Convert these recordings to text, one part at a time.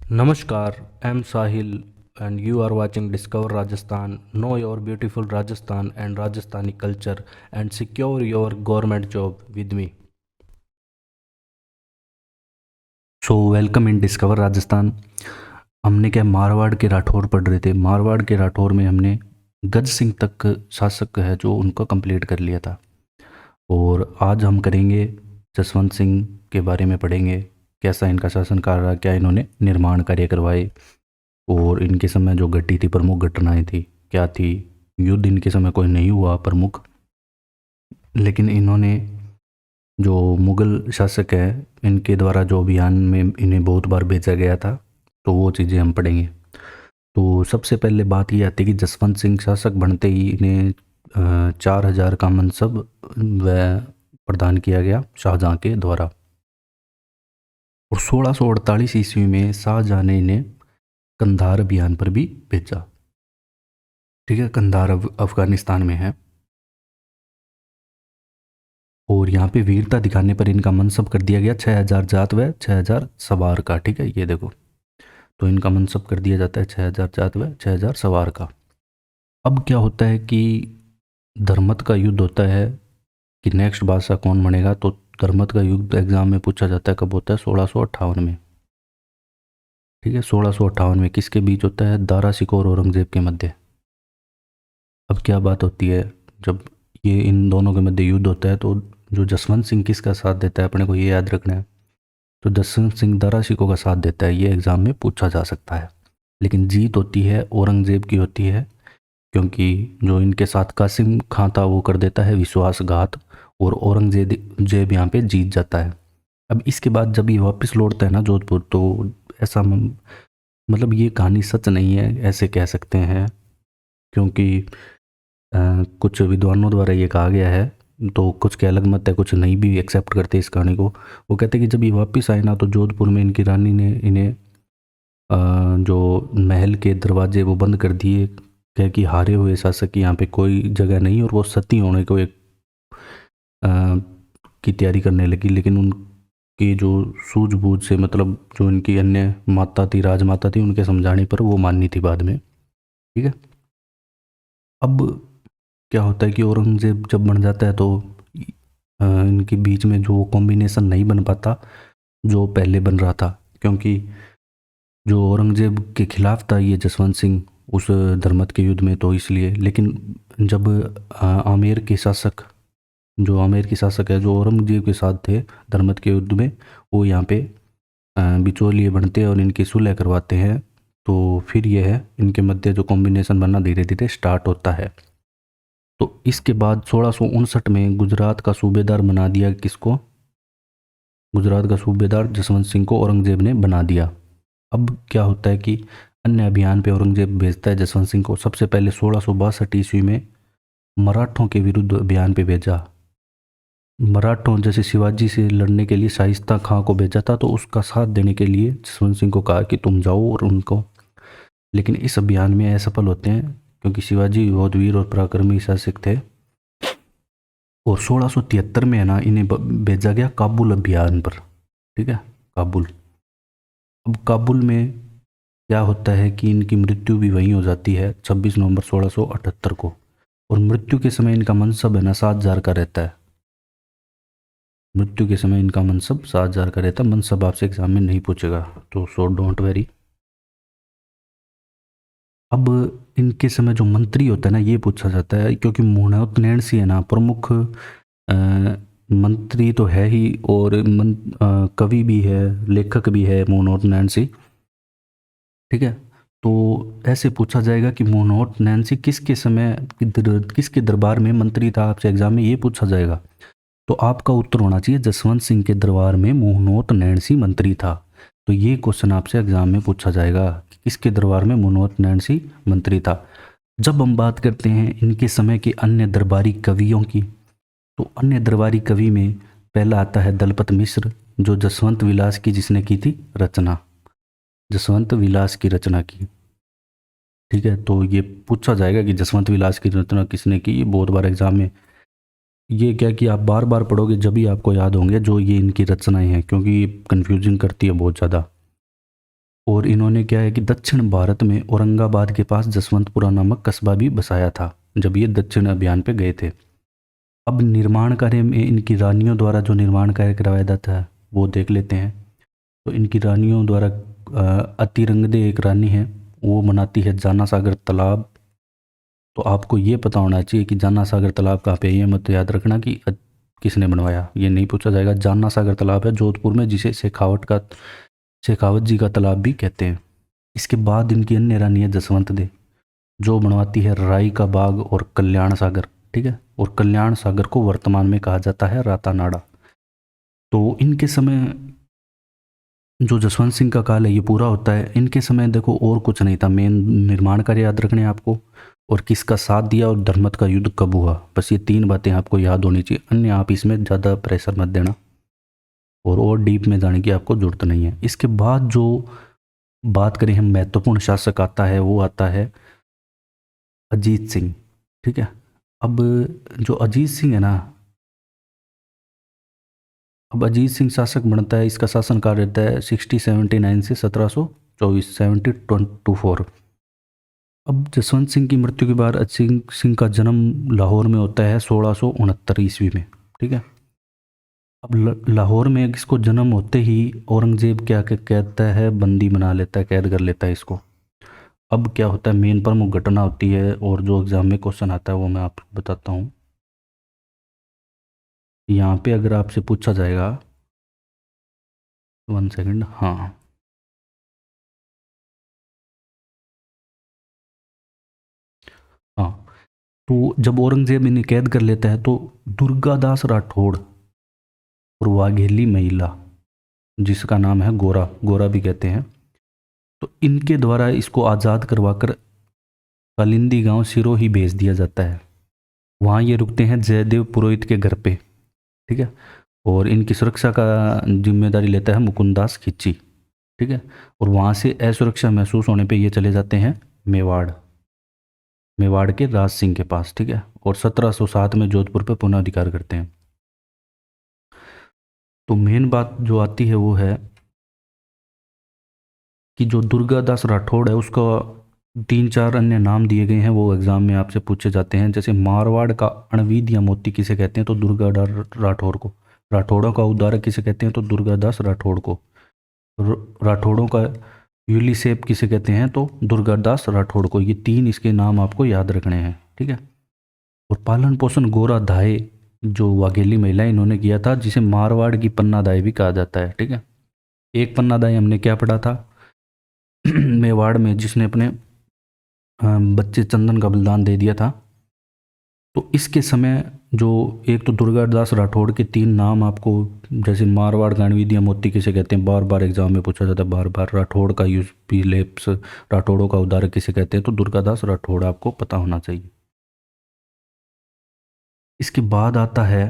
Namaskar, I'm Sahil and you are watching Discover Rajasthan. Know your beautiful Rajasthan and Rajasthani culture and secure your government job with me. So welcome in Discover Rajasthan. हमने क्या मारवाड़ के राठौर पढ़ रहे थे। मारवाड़ के राठौर में हमने गज सिंह तक शासक है जो उनको कंप्लीट कर लिया था। और आज हम करेंगे जसवंत सिंह के बारे में पढ़ेंगे, कैसा इनका शासनकाल रहा, क्या इन्होंने निर्माण कार्य करवाए और इनके समय जो घटी थी प्रमुख घटनाएं थी क्या थी। युद्ध इनके समय कोई नहीं हुआ प्रमुख, लेकिन इन्होंने जो मुग़ल शासक हैं इनके द्वारा जो अभियान में इन्हें बहुत बार भेजा गया था, तो वो चीज़ें हम पढ़ेंगे। तो सबसे पहले बात ये आती है कि जसवंत सिंह शासक बनते ही इन्हें 4,000 का मनसब व प्रदान किया गया शाहजहाँ के द्वारा। और 1648 ईस्वी में शाहजहाँ ने इन्हें कंधार अभियान पर भी भेजा। ठीक है, कंधार अफगानिस्तान में है। और यहाँ पे वीरता दिखाने पर इनका मनसब कर दिया गया 6,000 जात व 6,000 सवार का। ठीक है, ये देखो, तो इनका मनसब कर दिया जाता है 6,000 जात व 6,000 सवार का। अब क्या होता है कि धर्मत का युद्ध होता है कि नेक्स्ट बादशाह कौन बनेगा। तो धर्मत का युद्ध एग्जाम में पूछा जाता है, कब होता है? 1658 में। ठीक है, 1658 में किसके बीच होता है? दारा सिकोह और औरंगजेब के मध्य। अब क्या बात होती है, जब ये इन दोनों के मध्य युद्ध होता है तो जो जसवंत सिंह किसका साथ देता है, अपने को ये याद रखना है। तो जसवंत सिंह दारा सिकोह का साथ देता है, ये एग्जाम में पूछा जा सकता है। लेकिन जीत होती है औरंगजेब की होती है, क्योंकि जो इनके साथ कासिम खां था वो कर देता है विश्वासघात और औरंगजेब यहाँ पे जीत जाता है। अब इसके बाद जब ये वापस लौटता है ना जोधपुर, तो ऐसा मतलब ये कहानी सच नहीं है ऐसे कह सकते हैं, क्योंकि कुछ विद्वानों द्वारा ये कहा गया है, तो कुछ के अलग मत है, कुछ नहीं भी एक्सेप्ट करते इस कहानी को। वो कहते हैं कि जब ये वापस आए ना, तो जोधपुर में इनकी रानी ने इन्हें जो महल के दरवाजे वो बंद कर दिए, कह कि हारे हुए शासक की यहाँ पे कोई जगह नहीं, और वो सती होने को एक की तैयारी करने लगी। लेकिन उनकी जो सूझबूझ से, मतलब जो इनकी अन्य माता थी, राजमाता थी, उनके समझाने पर वो माननी थी बाद में। ठीक है, अब क्या होता है कि औरंगजेब जब बन जाता है तो इनके बीच में जो कॉम्बिनेशन नहीं बन पाता जो पहले बन रहा था, क्योंकि जो औरंगजेब के खिलाफ था ये जसवंत सिंह उस धर्मत के युद्ध में, तो इसलिए। लेकिन जब आमेर के शासक, जो आमेर के शासक है जो औरंगजेब के साथ थे धर्मत के युद्ध में, वो यहाँ पे बिचौलिए बनते हैं और इनकी सुलह करवाते हैं। तो फिर यह है इनके मध्य जो कॉम्बिनेशन बनना धीरे धीरे स्टार्ट होता है। तो इसके बाद 1659 में गुजरात का सूबेदार बना दिया किसको? गुजरात का सूबेदार जसवंत सिंह को औरंगजेब ने बना दिया। अब क्या होता है कि अन्य अभियान पे औरंगजेब भेजता है जसवंत सिंह को। सबसे पहले 1662 ईस्वी में मराठों के विरुद्ध अभियान पे भेजा। मराठों जैसे शिवाजी से लड़ने के लिए शाइस्ता खां को भेजा था, तो उसका साथ देने के लिए जसवंत सिंह को कहा कि तुम जाओ और उनको। लेकिन इस अभियान में असफल होते हैं, क्योंकि शिवाजी बहुत वीर और पराक्रमी शासक थे। और 1673 में है ना, इन्हें भेजा गया काबुल अभियान पर। ठीक है, काबुल। अब काबुल में क्या होता है कि इनकी मृत्यु भी वहीं हो जाती है 26 नवंबर 1678 को। और मृत्यु के समय इनका मनसब है ना 7,000 का रहता है। मृत्यु के समय इनका मनसब 7,000 का रहता है। मनसब आपसे एग्जाम में नहीं पूछेगा, तो सो डोंट वेरी। अब इनके समय जो मंत्री होता है ना, ये पूछा जाता है, क्योंकि मुहूर्त नैणसी है ना प्रमुख मंत्री तो है ही, और कवि भी है, लेखक भी है मुहूर्त नैणसी। ठीक है, तो ऐसे पूछा जाएगा कि मुहूर्त नैणसी किसके समय किसके दरबार में मंत्री था, आपसे एग्जाम में ये पूछा जाएगा। तो आपका उत्तर होना चाहिए जसवंत सिंह के दरबार में मुहूर्त नैणसी मंत्री था। तो ये क्वेश्चन आपसे एग्जाम में पूछा जाएगा कि किसके दरबार में मुहूर्त नैणसी मंत्री था। जब हम बात करते हैं इनके समय के अन्य दरबारी कवियों की, तो अन्य दरबारी कवि में पहला आता है दलपत मिश्र, जो जसवंत विलास की जिसने की थी रचना, जसवंत विलास की रचना की। ठीक है, तो ये पूछा जाएगा कि जसवंत विलास की रचना किसने की। ये बहुत बार एग्जाम में, ये क्या कि आप बार बार पढ़ोगे जब भी आपको याद होंगे जो ये इनकी रचनाएं हैं, क्योंकि ये कन्फ्यूजिंग करती है बहुत ज़्यादा। और इन्होंने क्या है कि दक्षिण भारत में औरंगाबाद के पास जसवंतपुरा नामक कस्बा भी बसाया था जब ये दक्षिण अभियान पे गए थे। अब निर्माण कार्य में इनकी रानियों द्वारा जो निर्माण कार्य करवाया जाता है वो देख लेते हैं। तो इनकी रानियों द्वारा अतिरंगदे एक रानी है, वो बनाती है जाना सागर तालाब। तो आपको ये पता होना चाहिए कि जाना सागर तालाब कहाँ पे है, ये मत याद रखना कि किसने बनवाया, ये नहीं पूछा जाएगा। जाना सागर तालाब है जोधपुर में, जिसे शेखावत जी का तालाब भी कहते हैं। इसके बाद इनकी अन्य रानी है जसवंत दे, जो बनवाती है राई का बाग और कल्याण सागर। ठीक है, और कल्याण सागर को वर्तमान में कहा जाता है रातानाडा। तो इनके समय जो जसवंत सिंह का काल है ये पूरा होता है। इनके समय देखो और कुछ नहीं था, मेन निर्माण कार्य याद रखने हैं आपको, और किसका साथ दिया और धर्मत का युद्ध कब हुआ, बस ये 3 बातें आपको याद होनी चाहिए। अन्य आप इसमें ज़्यादा प्रेशर मत देना और डीप में जाने की आपको जरूरत नहीं है। इसके बाद जो बात करें हम महत्वपूर्ण शासक आता है, वो आता है अजीत सिंह। ठीक है, अब जो अजीत सिंह है ना, अब अजीत सिंह शासक बनता है, इसका शासनकाल रहता है 1679 से 1724, 1724। अब जसवंत सिंह की मृत्यु के बाद अजीत सिंह का जन्म लाहौर में होता है 1669 ईस्वी में। ठीक है, अब लाहौर में इसको जन्म होते ही औरंगजेब क्या कहता है, बंदी बना लेता है, कैद कर लेता है इसको। अब क्या होता है, मेन प्रमुख घटना होती है और जो एग्जाम में क्वेश्चन आता है वो मैं आपको बताता हूँ। यहाँ पे अगर आपसे पूछा जाएगा, 1 सेकंड, हाँ हाँ, तो जब औरंगजेब इन्हें कैद कर लेता है तो दुर्गादास राठौड़ और वाघेली महिला, जिसका नाम है गोरा, गोरा भी कहते हैं, तो इनके द्वारा इसको आज़ाद करवाकर कालिंदी गांव सिरोही भेज दिया जाता है। वहाँ ये रुकते हैं जयदेव पुरोहित के घर पे। ठीक है, और इनकी सुरक्षा का जिम्मेदारी लेता है मुकुंदास खिच्ची। ठीक है, और वहाँ से असुरक्षा महसूस होने पे ये चले जाते हैं मेवाड़, मेवाड़ के राज सिंह के पास। ठीक है, और 1707 में जोधपुर पर पुनः अधिकार करते हैं। तो मेन बात जो आती है वो है कि जो दुर्गादास राठौड़ है उसका 3-4 अन्य नाम दिए गए हैं, वो एग्जाम में आपसे पूछे जाते हैं। जैसे मारवाड़ का अणवीद या मोती किसे कहते हैं, तो दुर्गादास राठौड़ को। राठौड़ों का उद्धारक किसे कहते हैं, तो दुर्गादास राठौड़ को। राठौड़ों का यूलिसेप किसे कहते हैं, तो दुर्गादास राठौड़ को। ये 3 इसके नाम आपको याद रखने हैं। ठीक है, और पालन पोषण गोरा धाये जो वाघेली महिला इन्होंने किया था, जिसे मारवाड़ की पन्ना दाई भी कहा जाता है। ठीक है, एक पन्ना दाई हमने क्या पढ़ा था मेवाड़ में, जिसने अपने बच्चे चंदन का बलिदान दे दिया था। तो इसके समय जो एक तो दुर्गादास राठौड़ के 3 नाम आपको, जैसे मारवाड़ गणविद्या मोती किसे कहते हैं, बार बार एग्जाम में पूछा जाता है, बार बार। राठौड़ का यूपी लेप्स, राठौड़ों का उद्धारक किसे कहते हैं, तो दुर्गादास राठौड़ आपको पता होना चाहिए। इसके बाद आता है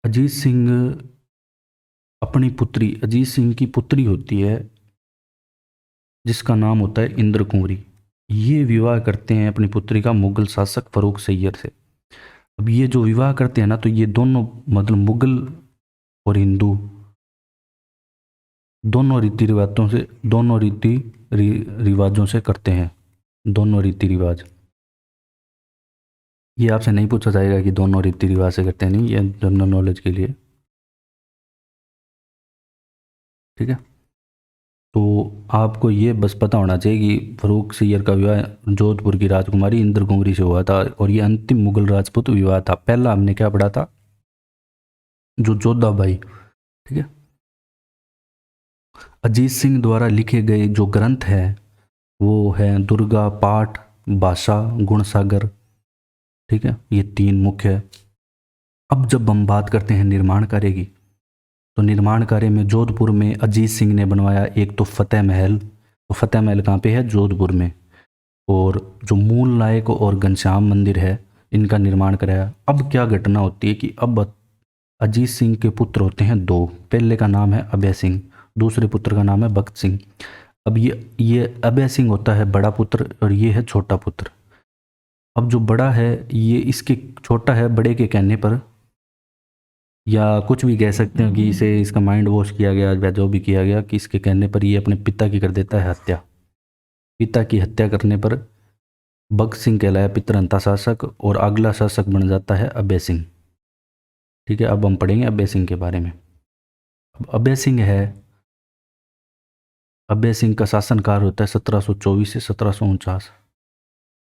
अजीत सिंह, अपनी पुत्री, अजीत सिंह की पुत्री होती है जिसका नाम होता है इंद्र कुंवरी। ये विवाह करते हैं अपनी पुत्री का मुगल शासक फरूख सैयद से। अब ये जो विवाह करते हैं ना, तो ये दोनों मतलब मुगल और हिंदू दोनों रिवाजों से करते हैं, दोनों रीति रिवाज। ये आपसे नहीं पूछा जाएगा कि दोनों रीति रिवाज से करते हैं, नहीं, ये जनरल नॉलेज के लिए। ठीक है, तो आपको ये बस पता होना चाहिए कि फरूख सैयद का विवाह जोधपुर की राजकुमारी इंद्र कुंवरी से हुआ था, और ये अंतिम मुगल राजपूत विवाह था। पहला हमने क्या पढ़ा था, जो जोधा भाई। ठीक है, अजीत सिंह द्वारा लिखे गए जो ग्रंथ हैं वो है दुर्गा पाठ, भाषा, गुणसागर। ठीक है, ये 3 मुख्य है। अब जब हम बात करते हैं निर्माण कार्य की, तो निर्माण कार्य में जोधपुर में अजीत सिंह ने बनवाया एक तो फतेह महल। तो फतेह महल कहाँ पे है, जोधपुर में। और जो मूल नायक और घनश्याम मंदिर है, इनका निर्माण कराया। अब क्या घटना होती है कि अब अजीत सिंह के पुत्र होते हैं 2। पहले का नाम है अभय सिंह, दूसरे पुत्र का नाम है भक्त सिंह। अब ये अभय सिंह होता है बड़ा पुत्र और ये है छोटा पुत्र। अब जो बड़ा है ये इसके छोटा है, बड़े के कहने पर या कुछ भी कह सकते हो कि इसे इसका माइंड वॉश किया गया या जो भी किया गया, कि इसके कहने पर ये अपने पिता की कर देता है हत्या। पिता की हत्या करने पर भगत सिंह कहलाया पितरहंता शासक और अगला शासक बन जाता है अभय सिंह। ठीक है, अब हम पढ़ेंगे अभय सिंह के बारे में। अब अभय सिंह है, अभय सिंह का शासनकाल होता है 1724 से 1749।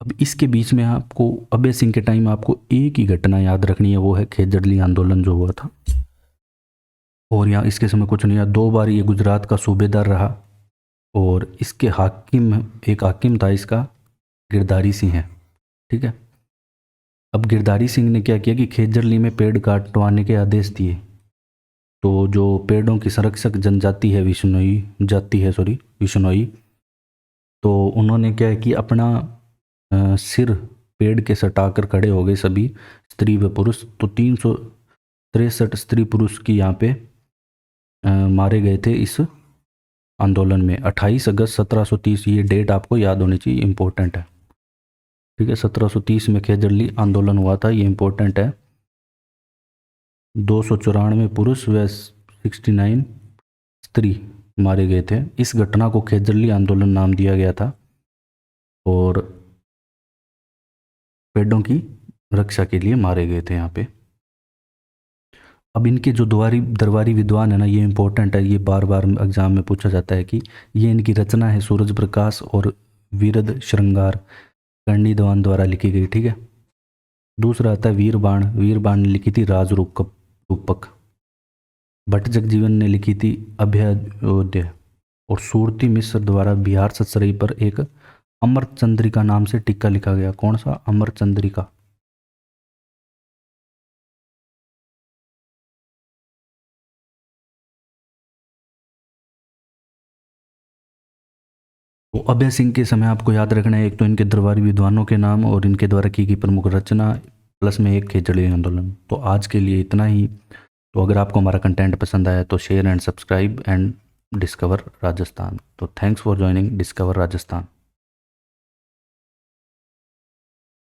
अब इसके बीच में आपको अभय सिंह के टाइम आपको एक ही घटना याद रखनी है, वो है खेजड़ली आंदोलन जो हुआ था। और यहाँ इसके समय कुछ नहीं, 2 बार ये गुजरात का सूबेदार रहा और इसके हाकिम, एक हाकिम था इसका गिरधारी सिंह है। ठीक है, अब गिरधारी सिंह ने क्या किया कि खेजड़ली में पेड़ काटवाने के आदेश दिए। तो जो पेड़ों की संरक्षक जनजाति है विश्नोई, तो उन्होंने क्या है कि अपना सिर पेड़ के सटाकर खड़े हो गए सभी स्त्री व पुरुष। तो 363 स्त्री पुरुष की यहाँ पे मारे गए थे इस आंदोलन में। 28 अगस्त 1730, ये डेट आपको याद होनी चाहिए, इम्पोर्टेंट है। ठीक है, 1730 में खेजड़ली आंदोलन हुआ था, ये इम्पोर्टेंट है। 294 पुरुष व 69 स्त्री मारे गए थे। इस घटना को खेजड़ली आंदोलन नाम दिया गया था और पेड़ों की रक्षा के लिए मारे गए थे यहाँ पे। अब इनके जो दरबारी विद्वान है ना, ये इंपॉर्टेंट है, ये बार बार एग्जाम में पूछा जाता है कि ये इनकी रचना है सूरज प्रकाश और वीरद श्रृंगार कर्णी देवान द्वारा लिखी गई। ठीक है, दूसरा आता है वीरबाण। वीरबाण ने लिखी थी रूपक। भट्ट जगजीवन ने लिखी थी अभ्युदय। और सूरती मिश्र द्वारा बिहार सतसरई पर एक अमर चंद्रिका नाम से टीका लिखा गया। कौन सा? अमर चंद्रिका। तो अभय सिंह के समय आपको याद रखना है एक तो इनके दरबारी विद्वानों के नाम और इनके द्वारा की गई प्रमुख रचना, प्लस में एक खेजड़ी आंदोलन। तो आज के लिए इतना ही। तो अगर आपको हमारा कंटेंट पसंद आया तो share and subscribe and discover Rajasthan. तो thanks for joining discover Rajasthan.